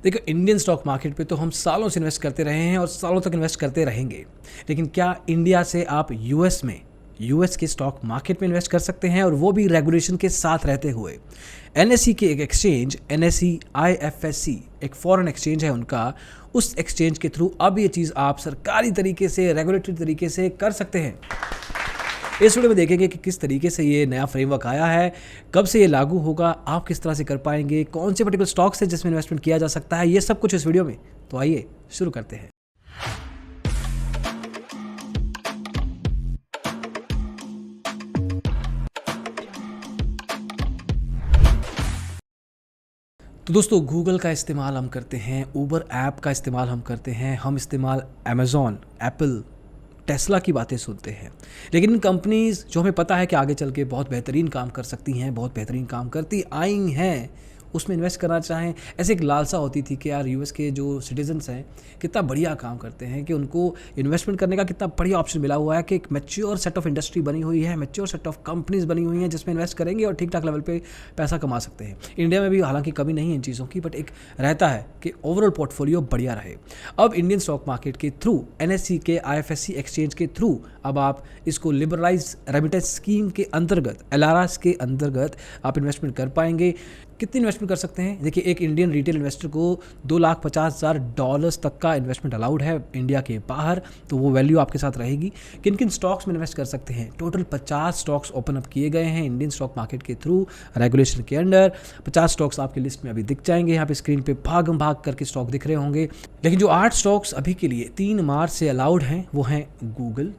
देखो, Indian stock market पे तो हम सालों से इन्वेस्ट करते रहे हैं और सालों तक इन्वेस्ट करते रहेंगे। लेकिन क्या इंडिया से आप यूएस के स्टॉक मार्केट में इन्वेस्ट कर सकते हैं, और वो भी रेगुलेशन के साथ रहते हुए? एनएसई के एक एक्सचेंज, एनएसई आईएफएससी, एक फॉरेन एक्सचेंज है उनका, उस एक्सचेंज के थ्रू अब ये चीज़ आप सरकारी तरीके से, रेगुलेटरी तरीके से कर सकते हैं। इस वीडियो में देखेंगे कि किस तरीके से ये नया फ्रेमवर्क आया है, कब से ये लागू होगा, आप किस तरह से कर पाएंगे, कौन से पर्टिकुलर स्टॉक्स है जिसमें इन्वेस्टमेंट किया जा सकता है, ये सब कुछ इस वीडियो में। तो आइए शुरू करते हैं। तो दोस्तों, गूगल का इस्तेमाल हम करते हैं, ऊबर ऐप का इस्तेमाल हम करते हैं, हम इस्तेमाल अमेज़ॉन, एप्पल, टेस्ला की बातें सुनते हैं। लेकिन इन कंपनीज़ जो हमें पता है कि आगे चल के बहुत बेहतरीन काम कर सकती हैं, बहुत बेहतरीन काम करती आई हैं, उसमें इन्वेस्ट करना चाहें, ऐसे एक लालसा होती थी कि यार यूएस के जो सिटीजन्स हैं कितना बढ़िया काम करते हैं, कि उनको इन्वेस्टमेंट करने का कितना बढ़िया ऑप्शन मिला हुआ है, कि एक मैच्योर सेट ऑफ इंडस्ट्री बनी हुई है, मैच्योर सेट ऑफ कंपनीज बनी हुई हैं जिसमें इन्वेस्ट करेंगे और ठीक ठाक लेवल पे पैसा कमा सकते हैं। इंडिया में भी हालांकि कमी नहीं है इन चीज़ों की, बट एक रहता है कि ओवरऑल पोर्टफोलियो बढ़िया रहे। अब इंडियन स्टॉक मार्केट के थ्रू, एनएससी के आईएफएससी एक्सचेंज के थ्रू, अब आप इसको लिबरलाइज रेमिटेंस स्कीम के अंतर्गत, एलआरएस के अंतर्गत आप इन्वेस्टमेंट कर पाएंगे। कितनी इन्वेस्टमेंट कर सकते हैं? देखिए, एक इंडियन रिटेल इन्वेस्टर को $2,50,000 तक का इन्वेस्टमेंट अलाउड है इंडिया के बाहर, तो वो वैल्यू आपके साथ रहेगी। किन किन स्टॉक्स में इन्वेस्ट कर सकते हैं? टोटल 50 स्टॉक्स ओपन अप किए गए हैं इंडियन स्टॉक मार्केट के थ्रू, रेगुलेशन के अंडर। 50 स्टॉक्स आपकी लिस्ट में अभी दिख जाएंगे, यहाँ पे स्क्रीन पे भाग करके स्टॉक दिख रहे होंगे। लेकिन जो 8 स्टॉक्स अभी के लिए 3 मार्च से अलाउड हैं वो हैं गूगल,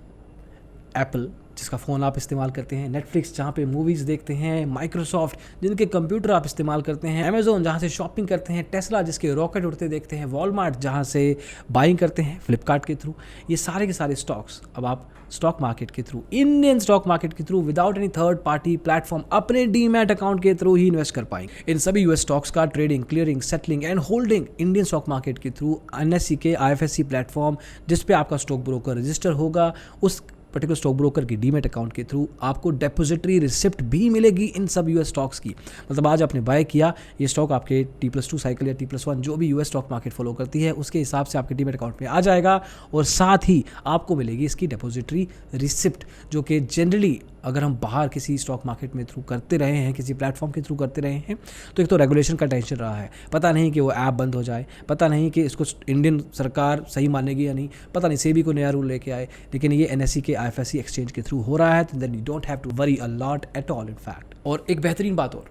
एप्पल जिसका फ़ोन आप इस्तेमाल करते हैं, नेटफ्लिक्स जहाँ पे मूवीज़ देखते हैं, माइक्रोसॉफ्ट जिनके कंप्यूटर आप इस्तेमाल करते हैं, अमेज़ॉन जहाँ से शॉपिंग करते हैं, टेस्ला जिसके रॉकेट उड़ते देखते हैं, वॉलमार्ट जहाँ से बाइंग करते हैं फ्लिपकार्ट के थ्रू। ये सारे के सारे स्टॉक्स अब आप स्टॉक मार्केट के थ्रू, इंडियन स्टॉक मार्केट के through, without any third party platform, अपने डीमैट अकाउंट के थ्रू ही इन्वेस्ट कर पाएंगे। इन सभी यूएस स्टॉक्स का trading, clearing, settling and holding Indian stock market के थ्रू, एनएससी के आईएफएससी प्लेटफॉर्म जिस पे आपका स्टॉक ब्रोकर रजिस्टर होगा, उस पर्टिकुलर स्टॉक ब्रोकर की डीमेट अकाउंट के थ्रू आपको डेपोजिटरी रिसिप्ट भी मिलेगी इन सब यूएस स्टॉक्स की। मतलब आज आपने बाय किया ये स्टॉक, आपके T+2 साइकिल या T+1 जो भी यूएस स्टॉक मार्केट फॉलो करती है उसके हिसाब से आपके डीमेट अकाउंट में आ जाएगा, और साथ ही आपको मिलेगी इसकी डेपोजिटरी रिसिप्ट, जो कि जनरली अगर हम बाहर किसी स्टॉक मार्केट में थ्रू करते रहे हैं, किसी प्लेटफॉर्म के थ्रू करते रहे हैं, तो एक तो रेगुलेशन का टेंशन रहा है, पता नहीं कि वो ऐप बंद हो जाए, पता नहीं कि इसको इंडियन सरकार सही मानेगी या नहीं, पता नहीं सेबी को नया रूल लेके आए। लेकिन ये एनएससी के आईएफएससी एक्सचेंज के थ्रू हो रहा है, तो then you don't have to worry a lot at all in fact. और एक बेहतरीन बात और,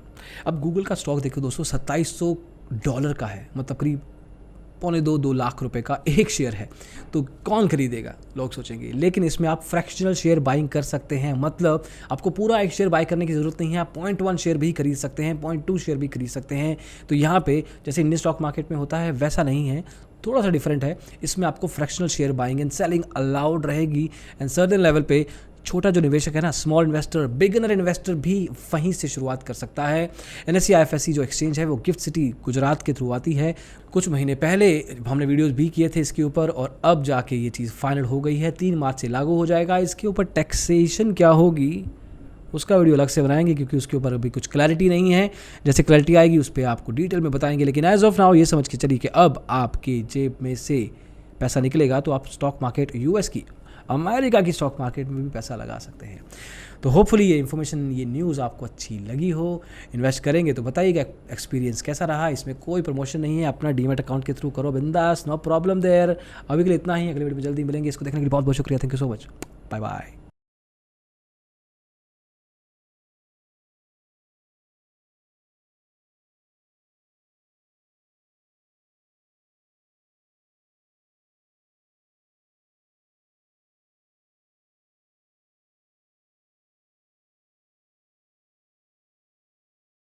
अब गूगल का स्टॉक देखो दोस्तों, $2700 का है, मतलब करीब $2.25 लाख रुपए का एक शेयर है। तो कौन खरीदेगा, लोग सोचेंगे। लेकिन इसमें आप फ्रैक्शनल शेयर बाइंग कर सकते हैं, मतलब आपको पूरा एक शेयर बाय करने की ज़रूरत नहीं है, आप 0.1 शेयर भी खरीद सकते हैं, 0.2 शेयर भी खरीद सकते हैं। तो यहाँ पे जैसे इंडियन स्टॉक मार्केट में होता है वैसा नहीं है, थोड़ा सा डिफरेंट है। इसमें आपको fractional share buying and selling allowed रहेगी, एंड सर्टेन लेवल पे छोटा जो निवेशक है ना, स्मॉल इन्वेस्टर, बिगिनर इन्वेस्टर भी वहीं से शुरुआत कर सकता है। एनएससी आईएफएससी जो एक्सचेंज है वो गिफ्ट सिटी गुजरात के थ्रू आती है। कुछ महीने पहले हमने वीडियोस भी किए थे इसके ऊपर, और अब जाके ये चीज़ फाइनल हो गई है, 3 मार्च से लागू हो जाएगा। इसके ऊपर टैक्सेशन क्या होगी उसका वीडियो अलग से बनाएंगे, क्योंकि उसके ऊपर अभी कुछ क्लैरिटी नहीं है। जैसे क्लैरिटी आएगी उस पर आपको डिटेल में बताएंगे। लेकिन एज ऑफ नाउ ये समझ के चलिए कि अब आपके जेब में से पैसा निकलेगा तो आप स्टॉक मार्केट यूएस की, अमेरिका की स्टॉक मार्केट में भी पैसा लगा सकते हैं। तो होपफुली ये इन्फॉर्मेशन, ये न्यूज़ आपको अच्छी लगी हो। इन्वेस्ट करेंगे तो बताइएगा एक्सपीरियंस कैसा रहा। इसमें कोई प्रमोशन नहीं है, अपना डीमेट अकाउंट के थ्रू करो बिंदास, नो प्रॉब्लम देयर। अभी के लिए इतना ही, अगले वीडियो में जल्दी मिलेंगे। इसको देखने के लिए बहुत बहुत शुक्रिया, thank you so much, bye bye.